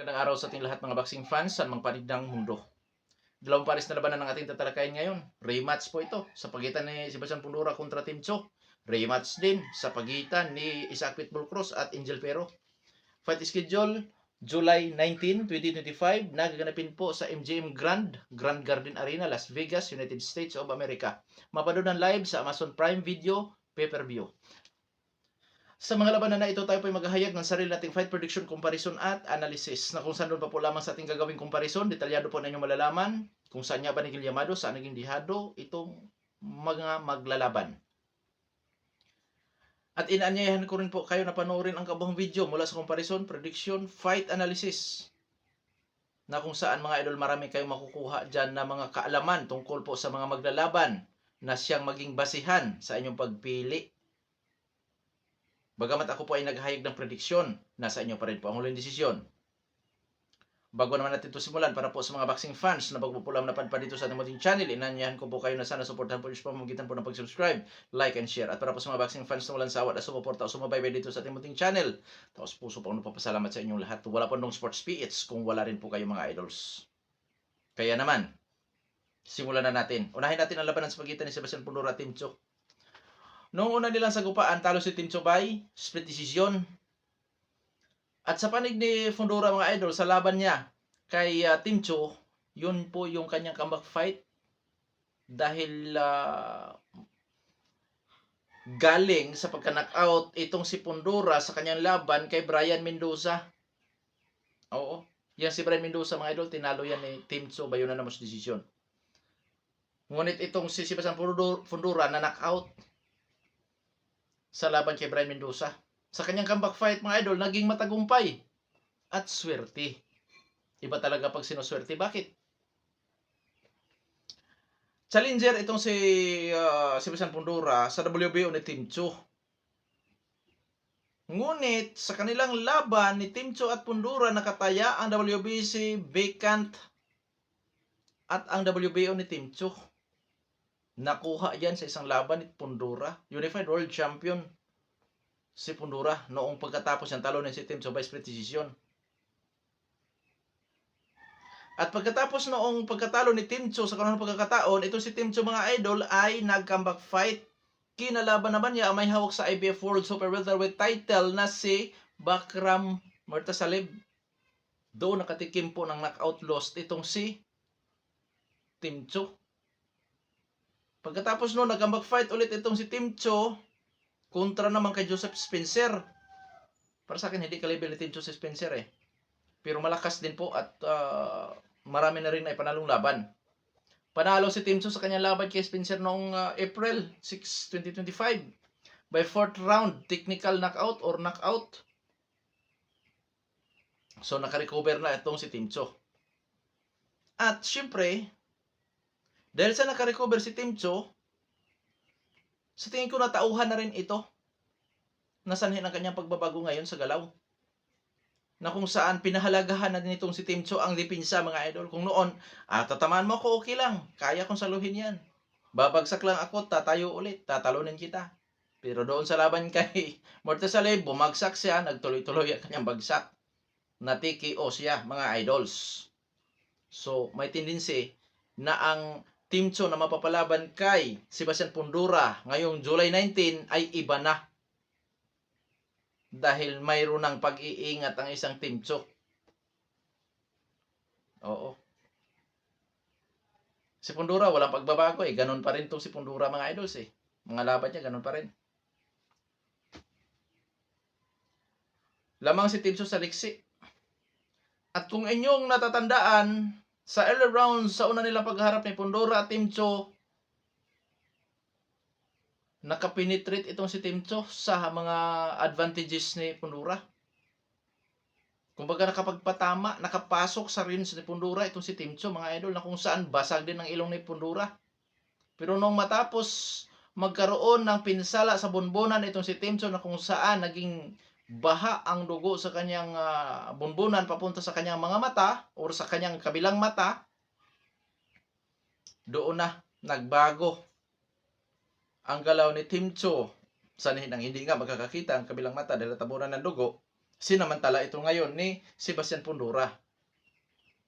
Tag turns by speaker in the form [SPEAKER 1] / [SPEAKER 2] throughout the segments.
[SPEAKER 1] Magandang araw sa ating lahat mga boxing fans sa mga panig ng mundo. Dalawang pares na labanan ng ating tatalakayin ngayon. Rematch po ito sa pagitan ni Sebastian Fundora kontra Tim Cho. Rematch din sa pagitan ni Isaac Pitbull Cruz at Angel Pero. Fight schedule July 19, 2025. Nagaganapin po sa MGM Grand Garden Arena, Las Vegas, United States of America. Mapanood live sa Amazon Prime Video pay-per-view. Sa mga labanan na ito, tayo po ay maghahayag ng sarili nating fight prediction, comparison at analysis na kung saan doon pa po lamang sa ating gagawing comparison. Detalyado po na inyong malalaman kung saan nga ba naging yamado, saan naging dihado itong mga maglalaban. At inaanyayahan ko rin po kayo na panoorin ang kabuhang video mula sa comparison, prediction, fight analysis na kung saan mga idol marami kayong makukuha dyan na mga kaalaman tungkol po sa mga maglalaban na siyang maging basihan sa inyong pagpili. Bagamat ako po ay naghahayag ng prediksyon, nasa inyo pa rin po ang huling desisyon. Bago naman natin ito simulan, para po sa mga boxing fans na bago po lang napadpad dito sa ating munting channel, inanyahan ko po kayo na sana suportahan po yung pamamagitan po ng pag-subscribe, like, and share. At para po sa mga boxing fans na walang sawa na sumuporta o sumabaybay dito sa ating munting channel, tapos puso po ang nagpapasalamat sa inyong lahat. Wala po nung sports PH kung wala rin po kayo mga idols. Kaya naman, simulan na natin. Unahin natin ang labanan sa pagitan ni Sebastian Fundora at Tim Cho. Noong una nilang sagupaan, talo si Tim Cho by split decision. At sa panig ni Fundora mga idol, sa laban niya kay Tim Cho, yun po yung kanyang comeback fight. Dahil galing sa pagka-knockout itong si Fundora sa kanyang laban kay Brian Mendoza. Oo, yan si Brian Mendoza mga idol, tinalo yan ni Tim Cho by unanimous decision. Ngunit itong si Sebastian Fundora na knockout sa laban kay Brian Mendoza. Sa kanyang comeback fight, mga idol, naging matagumpay at swerte. Iba talaga pag sinuswerte. Bakit? Challenger itong si Sebastian Fundora sa WBO ni Tim Cho. Ngunit sa kanilang laban ni Tim Cho at Fundora, nakataya ang WBC vacant at ang WBO ni Tim Cho. Nakuha yan sa isang laban ni Fundora, Unified World Champion si Fundora noong pagkatapos ng talo ni si Tim Cho by split decision. At pagkatapos noong pagkatalo ni Tim Cho sa kanunong pagkakataon, ito si Tim Cho mga idol ay nag-comeback fight. Kinalaban naman niya ang may hawak sa IBF World Super Welterweight title na si Bakram Murtasalib. Doon nakatikim po ng knockout loss itong si Tim Cho. Pagkatapos noon, nag-comeback fight ulit itong si Tim Cho kontra naman kay Joseph Spencer. Para sa akin, hindi ka-level ni Tim Cho si Spencer eh. Pero malakas din po at marami na rin na ipanalong laban. Panalo si Tim Cho sa kanyang laban kay Spencer noong April 6, 2025 by 4th round technical knockout or knockout. So naka-recover na itong si Tim Cho. At syempre, dahil sa naka-recover si Tim Cho, sa tingin ko natauhan na rin ito. Nasanhin ang kanyang pagbabago ngayon sa galaw. Na kung saan pinahalagahan na din itong si Tim Cho ang dipinsa mga idol. Kung noon, tatamaan mo ako, okay lang. Kaya kong saluhin yan. Babagsak lang ako, tatayo ulit. Tatalunin kita. Pero doon sa laban kay Murtasalib, bumagsak siya, nagtuloy-tuloy ang kanyang bagsak. Natiki-o siya mga idols. So, may tendency na ang Tim Cho na mapapalaban kay Sebastian Fundora ngayong July 19 ay iba na. Dahil mayroon ng pag-iingat ang isang Tim Cho. Oo. Si Fundora walang pagbabago eh. Ganun pa rin itong si Fundora mga idols eh. Mga laban niya ganun pa rin. Lamang si Tim Cho sa liksi. At kung inyong natatandaan, sa early rounds, sa una nilang pagharap ni Fundora at Tim Cho, nakapenetrate itong si Tim Cho sa mga advantages ni Fundora. Kumbaga nakapagpatama, nakapasok sa range ni Fundora itong si Tim Cho mga idol na kung saan basag din ang ilong ni Fundora. Pero nung matapos magkaroon ng pinsala sa bunbunan itong si Tim Cho na kung saan naging baha ang dugo sa kanyang bunbunan papunta sa kanyang mga mata o sa kanyang kabilang mata, doon na nagbago ang galaw ni Tim Cho. Sanhin ang hindi nga magkakakita ang kabilang mata dahil tabunan ng dugo. Sinamantala ito ngayon ni Sebastian Fundora.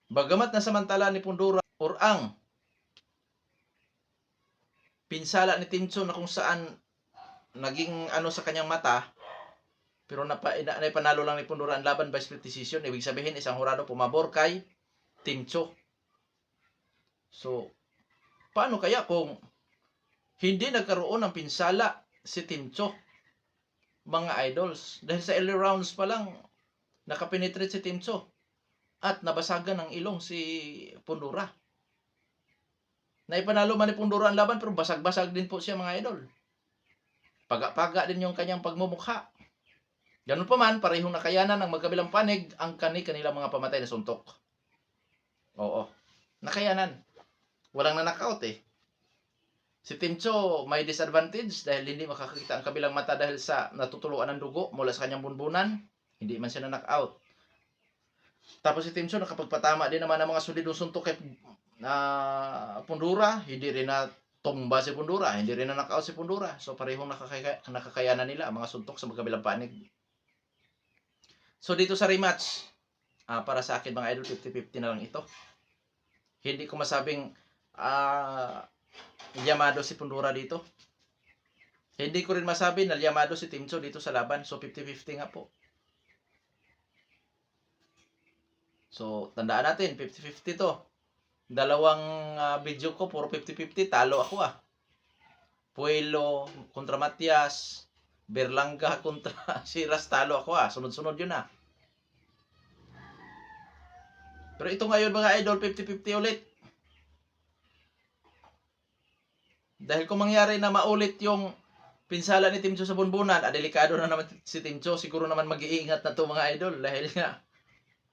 [SPEAKER 1] Bagamat nasamantala ni Fundora or ang pinsala ni Tim Tso na kung saan naging ano sa kanyang mata, pero naipanalo lang ni Fundora ang laban by split decision. Ibig sabihin, isang hurado pumabor kay Tim Tso. So, paano kaya kung hindi nagkaroon ng pinsala si Tim Tso, mga idols? Dahil sa early rounds pa lang, nakapenetrate si Tim Tso at nabasagan ng ilong si Fundora. Naipanalo man ni Fundora ang laban, pero basag-basag din po siya, mga idol. Paga-paga din yung kanyang pagmumukha. Ganun pa man, parehong nakayanan ng magkabilang panig ang kanilang mga pamatay na suntok. Oo, nakayanan. Walang na-knockout eh. Si Tim Tso may disadvantage dahil hindi makakakita ang kabilang mata dahil sa natutuluan ng dugo mula sa kanyang bunbunan. Hindi man siya na-knockout. Tapos si Tim Tso nakapagpatama din naman ng mga solidong suntok kay Fundora. Hindi rin na tumba si Fundora, hindi rin na knockout si Fundora. So parehong nakakayanan nila ang mga suntok sa magkabilang panig. So dito sa rematch, para sa akin mga idol, 50-50 na lang ito. Hindi ko masabing yamado si Fundora dito. Hindi ko rin masabi na yamado si Tim Tso dito sa laban. So 50-50 nga po. So tandaan natin, 50-50 to. Dalawang video ko, puro 50-50, talo ako Puelo kontra Matias, Berlanga kontra Siras, talo ako Sunod-sunod yun Pero ito ngayon mga idol, 50-50 ulit. Dahil kung mangyari na maulit yung pinsala ni Tim Tso sa bunbunan, delikado na naman si Tim Tso. Siguro naman mag-iingat na to mga idol dahil nga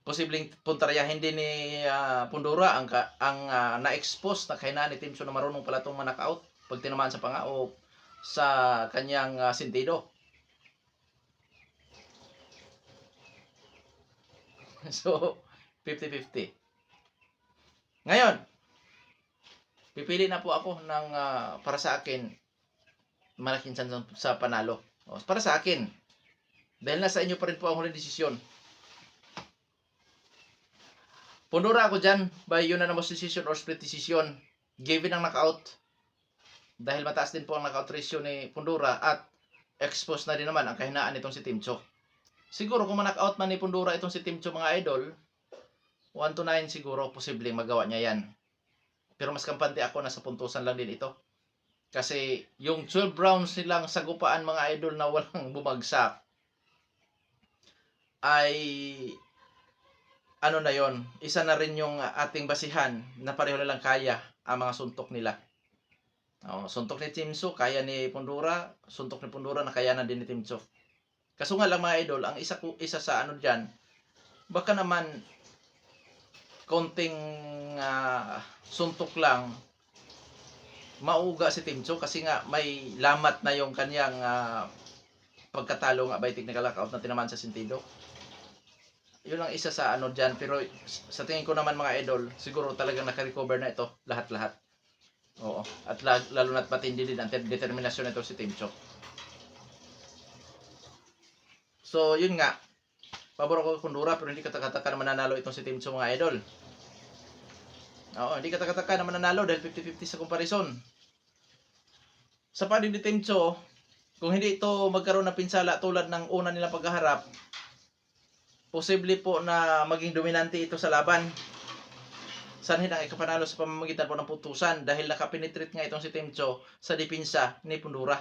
[SPEAKER 1] posibleng puntaryahin din ni Fundora ang na-expose na kahinaan ni Tim Tso na marunong pala itong ma-knockout pag tinamaan sa panga o sa kanyang sentido. So, 50-50. Ngayon, pipili na po ako ng para sa akin malaking chance sa panalo. Para sa akin. Dahil nasa inyo pa rin po ang huling desisyon. Fundora ako dyan by unanimous decision or split decision. Given ang knockout. Dahil mataas din po ang knockout ratio ni Fundora at exposed na din naman ang kahinaan nitong si Tim Tso. Siguro kung ma-knockout man ni Fundora itong si Tim Tso mga idol, 1-9 siguro posibleng magawa niya yan. Pero mas kampante ako, nasa puntusan lang din ito. Kasi yung 12 rounds nilang sagupaan mga idol na walang bumagsak ay ano na yon, isa na rin yung ating basihan na pareho na lang kaya ang mga suntok nila. Suntok ni Tim Tso, kaya ni Fundora. Suntok ni Fundora, nakayanan din ni Tim Tso. Kaso nga lang mga idol, ang isa sa ano dyan, baka naman konting suntok lang mauga si Tim Tso kasi nga may lamat na yung kanyang pagkatalo nga by technical knockout na tinamaan sa sentido. Yun ang isa sa ano dyan. Pero sa tingin ko naman mga idol, siguro talagang naka-recover na ito lahat-lahat. Oo. At lalo na't matindi din ang determinasyon nito si Tim Tso. So yun nga, pabor ako Fundora, pero hindi katakataka na mananalo itong si Tim Tso mga idol. Oo, hindi katakataka na mananalo dahil 50-50 sa comparison. Sa panig ni Tim Tso, kung hindi ito magkaroon ng pinsala tulad ng una nilang paghaharap, posible po na maging dominante ito sa laban. Sanhin ang ikapanalo sa pamamagitan po ng putusan dahil nakapenetrate nga itong si Tim Tso sa dipinsa ni Fundora.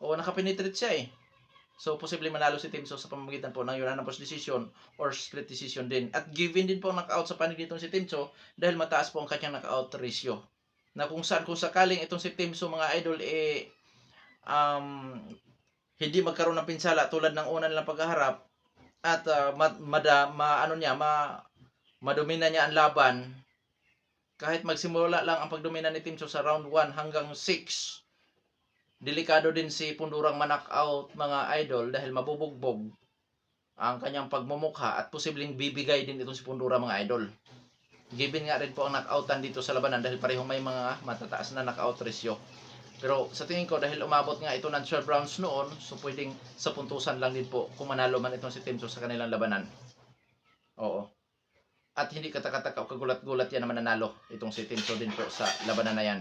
[SPEAKER 1] O nakapenetrate siya So, posible manalo si Tim Tso sa pamamagitan po ng unanimous decision or split decision din. At given din po ang knockout sa panig nitong si Tim Tso dahil mataas po ang kanyang knockout ratio. Na kung sakaling itong si Tim Tso mga idol hindi magkaroon ng pinsala tulad ng una nilang paghaharap at madomina niya ang laban, kahit magsimula lang ang pagdomina ni Tim Tso sa round 1 hanggang 6, delikado din si Fundorang ma-knockout mga idol dahil mabubugbog ang kanyang pagmumukha at posibleng bibigay din itong si Fundora mga idol. Given nga rin po ang knockoutan dito sa labanan dahil parehong may mga matataas na knockout ratio. Pero sa tingin ko, dahil umabot nga ito ng 12 rounds noon, so pwedeng sa puntusan lang din po kung manalo man itong si Team Cho sa kanilang labanan. Oo. At hindi katakataka o kagulat-gulat yan na mananalo itong si Team Cho din po sa labanan na yan.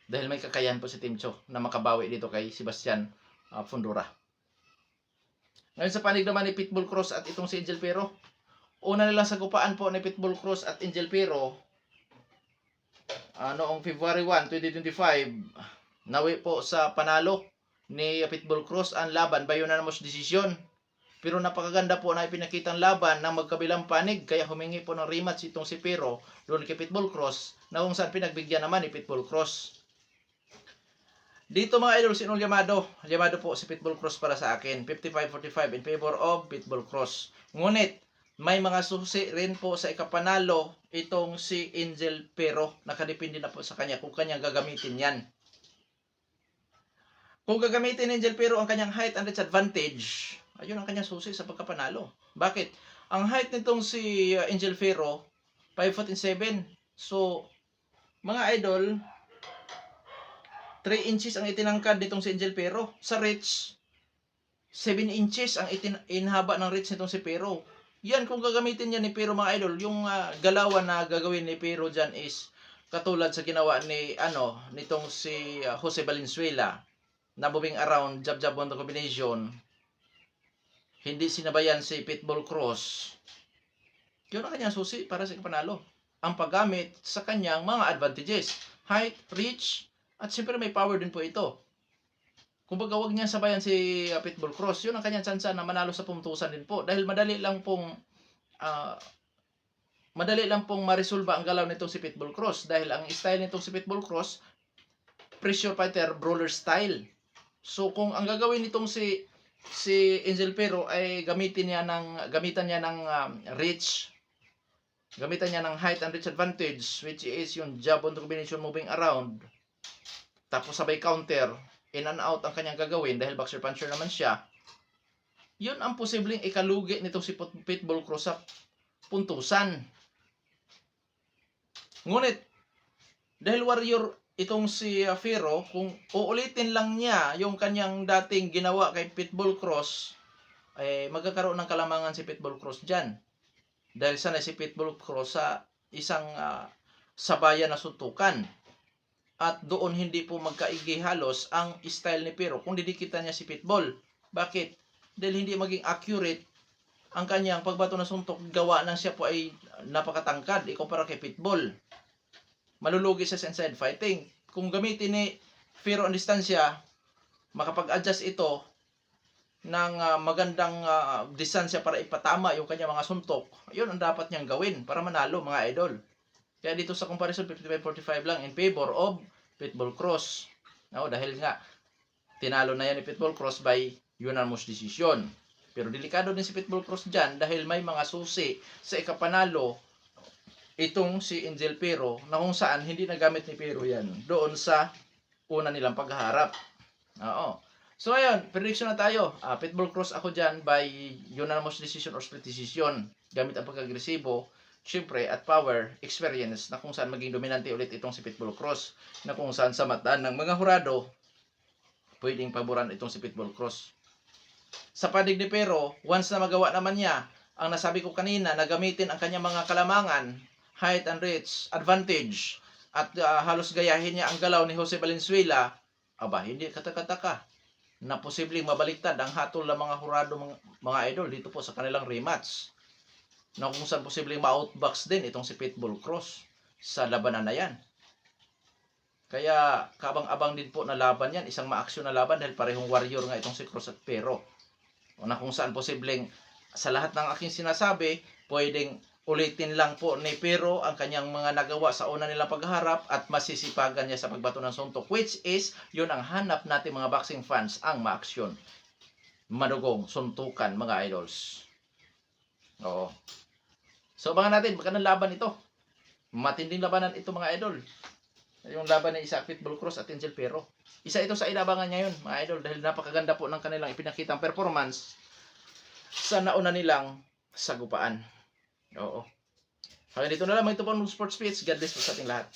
[SPEAKER 1] Dahil may kakayahan po si Team Cho na makabawi dito kay Sebastian Fundora. Ngayon sa panig naman ni Pitbull Cross at itong si Angel Pero. Una nilang sagupaan po ni Pitbull Cross at Angel Pero noong February 1, 2025, nawi po sa panalo ni Pitbull Cross ang laban by unanimous decision. Pero napakaganda po na ipinakitang laban ng magkabilang panig, kaya humingi po ng rematch itong si Pero doon kay Pitbull Cross, na kung saan pinagbigyan naman ni Pitbull Cross. Dito mga idol, sinong Yamado po si Pitbull Cross para sa akin, 55-45 in favor of Pitbull Cross. Ngunit may mga susi rin po sa ikapanalo itong si Angel Pero, nakadepende na po sa kanya kung kanyang gagamitin yan. Kung gagamitin ni Angel Pero ang kanyang height and reach advantage, ayun ang kanyang susi sa pagkapanalo. Bakit? Ang height nitong si Angel Pero, 5'7". So, mga idol, 3 inches ang itinangkad nitong si Angel Pero. Sa reach, 7 inches ang inhaba ng reach nitong si Pero. Yan, kung gagamitin niya ni Pero mga idol, yung galawan na gagawin ni Pero dyan is katulad sa ginawa ni nitong si Jose Valenzuela na moving around, jab-jab one combination. Hindi sinabayan si Pitbull Cross. Yun ang kanyang susi para sa panalo. Ang paggamit sa kanyang mga advantages. Height, reach, at siyempre may power din po ito. Kung baga wag niya sabayan si Pitbull Cross, yun ang kanyang tsansa na manalo sa puntusan din po. Dahil madali lang pong maresolba ang galaw nitong si Pitbull Cross. Dahil ang style nitong si Pitbull Cross, pressure fighter, brawler style. So kung ang gagawin nitong si Angel Pero ay gamitan niya ng reach, gamitan niya ng height and reach advantage, which is yung jab on combination moving around, tapos sabay counter, in and out ang kanyang gagawin dahil boxer puncher naman siya, yun ang posibleng ikalugi nitong si Pitbull Cross sa puntusan. Ngunit, dahil warrior itong si Pero, kung uulitin lang niya yung kanyang dating ginawa kay Pitbull Cross, ay magkakaroon ng kalamangan si Pitbull Cross dyan. Dahil sanay si Pitbull Cross sa isang sabayan na suntukan. At doon hindi po magkaigi halos ang style ni Pero kung didikitan niya si Pitbull. Bakit? Dahil hindi maging accurate ang kanyang pagbato na suntok, gawa ng siya po ay napakatangkad ikumpara kay Pitbull. Malulugi siya sa inside fighting. Kung gamitin ni Pero ang distansya, makapag-adjust ito ng magandang distansya para ipatama yung kanyang mga suntok. Yun ang dapat niyang gawin para manalo mga idol. Kaya dito sa comparison, 55-45 lang in favor of Pitbull Cross. Dahil nga, tinalo na yan ni Pitbull Cross by unanimous decision. Pero delikado din si Pitbull Cross dyan dahil may mga susi sa ikapanalo itong si Angel Pero na kung saan hindi nagamit ni Pero yan doon sa una nilang pagharap. So ayun, prediction na tayo. Pitbull Cross ako dyan by unanimous decision or split decision. Gamit ang pag-agresibo, syempre, at power, experience, na kung saan maging dominante ulit itong si Pitbull Cross, na kung saan sa mata ng mga hurado, pwedeng paboran itong si Pitbull Cross. Sa panig ni Pero, once na magawa naman niya, ang nasabi ko kanina, na gamitin ang kanyang mga kalamangan, height and reach, advantage, at halos gayahin niya ang galaw ni Jose Valenzuela, hindi katakataka na posibleng mabaliktad ang hatol ng mga hurado mga idol dito po sa kanilang rematch. Na kung saan posibleng ma-outbox din itong si Pitbull Cross sa labanan na yan. Kaya kabang-abang din po na laban yan, isang ma-aksyon na laban dahil parehong warrior nga itong si Cross at Pero. Na kung saan posibleng sa lahat ng aking sinasabi, pwedeng ulitin lang po ni Pero ang kanyang mga nagawa sa una nilang pagharap at masisipagan niya sa pagbato ng suntok, which is yun ang hanap natin mga boxing fans, ang ma-aksyon. Madugong suntukan mga idols. Oo. So, abangan natin, magandang laban ito. Matinding labanan ito mga idol. Yung laban ni Pitbull Cross at Angel Pero. Isa ito sa inabangan ngayon mga idol dahil napakaganda po ng kanilang ipinakitang performance sa nauna nilang sagupaan. Oo. Hanggang dito na lang, ito po ng Sports Pitch. God bless po sa ating lahat.